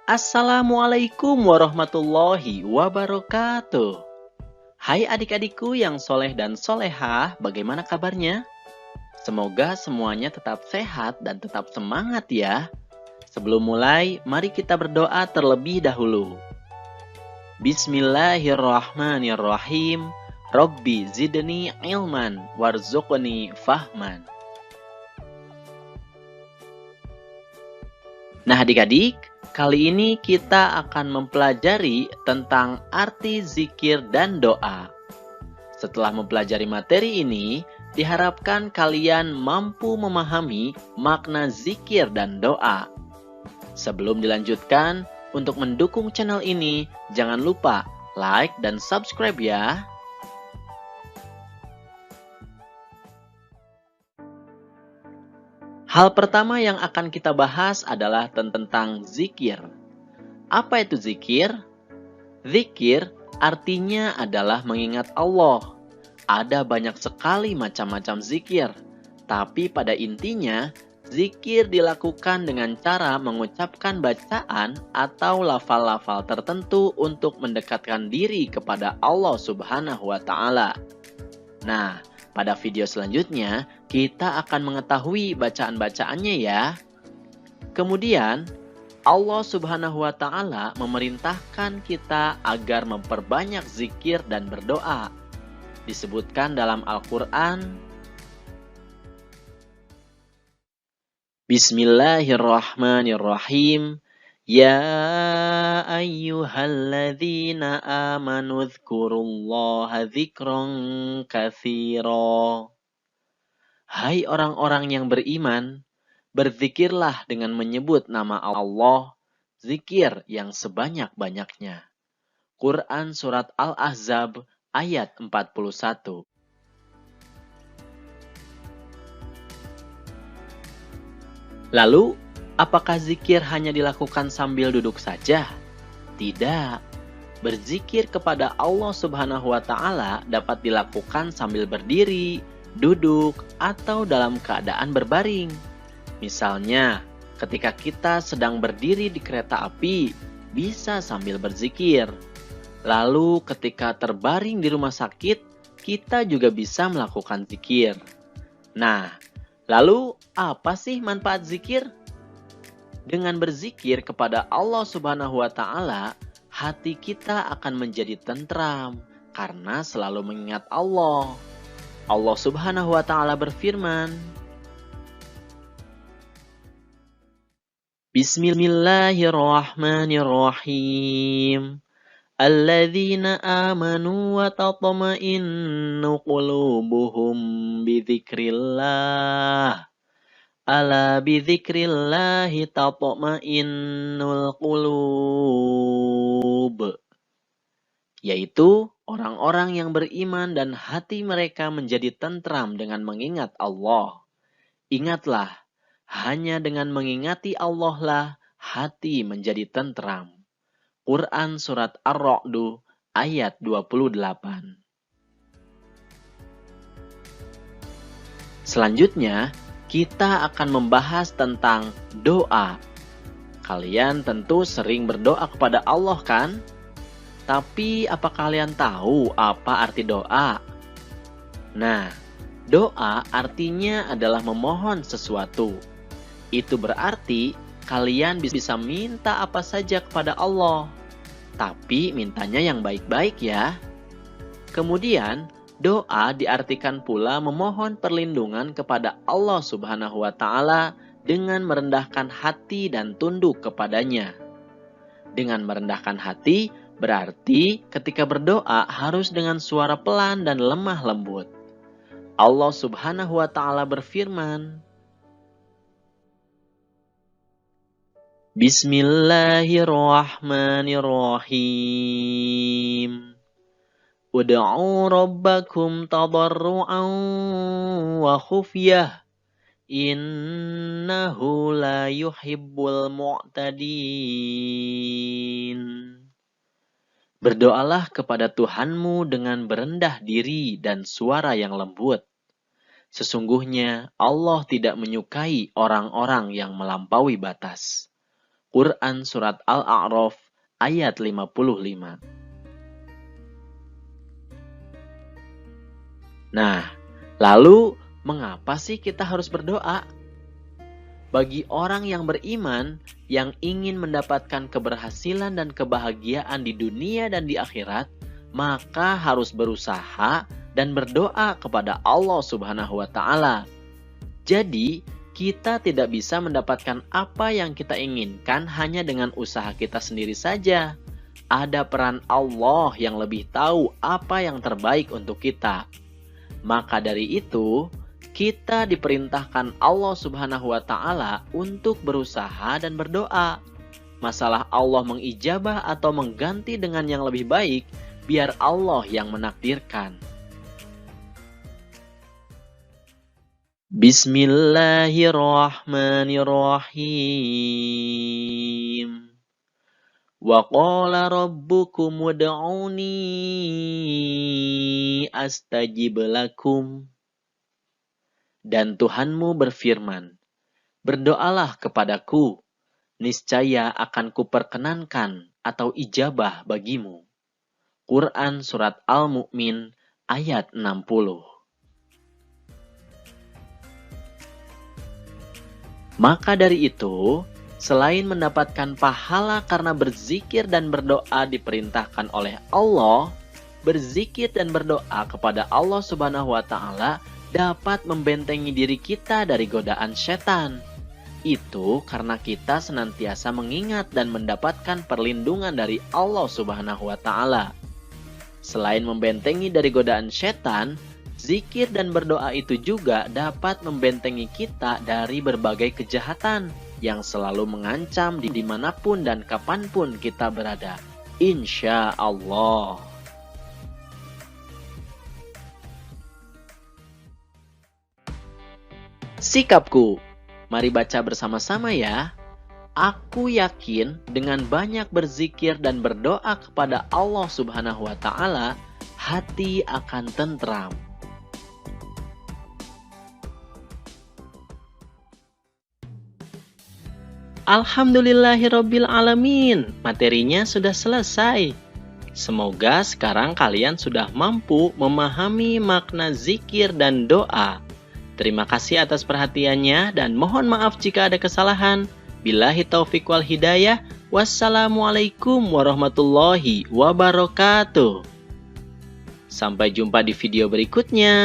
Assalamualaikum warahmatullahi wabarakatuh. Hai adik-adikku yang soleh dan solehah, bagaimana kabarnya? Semoga semuanya tetap sehat dan tetap semangat ya. Sebelum mulai, mari kita berdoa terlebih dahulu. Bismillahirrahmanirrahim. Rabbi zidni ilman warzuqni fahman. Nah adik-adik, kali ini kita akan mempelajari tentang arti zikir dan doa. Setelah mempelajari materi ini, diharapkan kalian mampu memahami makna zikir dan doa. Sebelum dilanjutkan, untuk mendukung channel ini, jangan lupa like dan subscribe ya. Hal pertama yang akan kita bahas adalah tentang zikir. Apa itu zikir? Zikir artinya adalah mengingat Allah. Ada banyak sekali macam-macam zikir, tapi pada intinya, zikir dilakukan dengan cara mengucapkan bacaan atau lafal-lafal tertentu untuk mendekatkan diri kepada Allah Subhanahu wa Ta'ala. Nah, pada video selanjutnya, kita akan mengetahui bacaan-bacaannya ya. Kemudian, Allah Subhanahu wa Ta'ala memerintahkan kita agar memperbanyak zikir dan berdoa. Disebutkan dalam Al-Quran, Bismillahirrahmanirrahim. Ya ayyuhalladzina amanu dzkurullaha dzikran katsira. Hai orang-orang yang beriman, berzikirlah dengan menyebut nama Allah, zikir yang sebanyak-banyaknya. Quran Surat Al-Ahzab ayat 41. Lalu, apakah zikir hanya dilakukan sambil duduk saja? Tidak. Berzikir kepada Allah Subhanahu wa Ta'ala dapat dilakukan sambil berdiri, duduk, atau dalam keadaan berbaring. Misalnya, ketika kita sedang berdiri di kereta api, bisa sambil berzikir. Lalu, ketika terbaring di rumah sakit, kita juga bisa melakukan zikir. Nah, lalu apa sih manfaat zikir? Dengan berzikir kepada Allah Subhanahu wa Ta'ala, hati kita akan menjadi tentram karena selalu mengingat Allah. Allah Subhanahu wa Ta'ala berfirman, Bismillahirrahmanirrahim. Alladzina amanu wa tatma'innu qulubuhum bidzikrillah. Ala bidzikrillahi tatma'innul qulub. Yaitu orang-orang yang beriman dan hati mereka menjadi tentram dengan mengingat Allah. Ingatlah, hanya dengan mengingati Allah lah hati menjadi tentram. Quran Surat Ar-Ra'd ayat 28. Selanjutnya, kita akan membahas tentang doa. Kalian tentu sering berdoa kepada Allah kan? Tapi apa kalian tahu apa arti doa? Nah, doa artinya adalah memohon sesuatu. Itu berarti kalian bisa minta apa saja kepada Allah. Tapi mintanya yang baik-baik ya. Kemudian, doa diartikan pula memohon perlindungan kepada Allah Subhanahu wa Ta'ala dengan merendahkan hati dan tunduk kepadanya. Dengan merendahkan hati, berarti ketika berdoa harus dengan suara pelan dan lemah lembut. Allah Subhanahu wa Ta'ala berfirman, Bismillahirrahmanirrahim. Ud'u rabbakum tadarru'an wa khufyah. Innahu la yuhibbul mu'tadin. Berdoalah kepada Tuhanmu dengan berendah diri dan suara yang lembut. Sesungguhnya Allah tidak menyukai orang-orang yang melampaui batas. Quran Surat Al-A'raf ayat 55. Nah, lalu mengapa sih kita harus berdoa? Bagi orang yang beriman, yang ingin mendapatkan keberhasilan dan kebahagiaan di dunia dan di akhirat, maka harus berusaha dan berdoa kepada Allah Subhanahu wa Ta'ala. Jadi, kita tidak bisa mendapatkan apa yang kita inginkan hanya dengan usaha kita sendiri saja. Ada peran Allah yang lebih tahu apa yang terbaik untuk kita. Maka dari itu, kita diperintahkan Allah Subhanahu wa Ta'ala untuk berusaha dan berdoa. Masalah Allah mengijabah atau mengganti dengan yang lebih baik, biar Allah yang menakdirkan. Bismillahirrahmanirrahim. Wa qala rabbukum ud'uni astajib lakum. Dan Tuhanmu berfirman, berdoalah kepadaku, niscaya akan kuperkenankan atau ijabah bagimu. Quran Surat Al-Mu'min ayat 60. Maka dari itu, selain mendapatkan pahala karena berzikir dan berdoa diperintahkan oleh Allah, berzikir dan berdoa kepada Allah Subhanahu wa Ta'ala dapat membentengi diri kita dari godaan setan. Itu karena kita senantiasa mengingat dan mendapatkan perlindungan dari Allah Subhanahu wa Ta'ala. Selain membentengi dari godaan setan, zikir dan berdoa itu juga dapat membentengi kita dari berbagai kejahatan yang selalu mengancam dimanapun dan kapanpun kita berada. Insya Allah. Sikapku, mari baca bersama-sama ya. Aku yakin dengan banyak berzikir dan berdoa kepada Allah Subhanahu wa Ta'ala, hati akan tentram. Alhamdulillahirabbil alamin. Materinya sudah selesai. Semoga sekarang kalian sudah mampu memahami makna zikir dan doa. Terima kasih atas perhatiannya dan mohon maaf jika ada kesalahan. Billahi taufiq wal hidayah. Wassalamualaikum warahmatullahi wabarakatuh. Sampai jumpa di video berikutnya.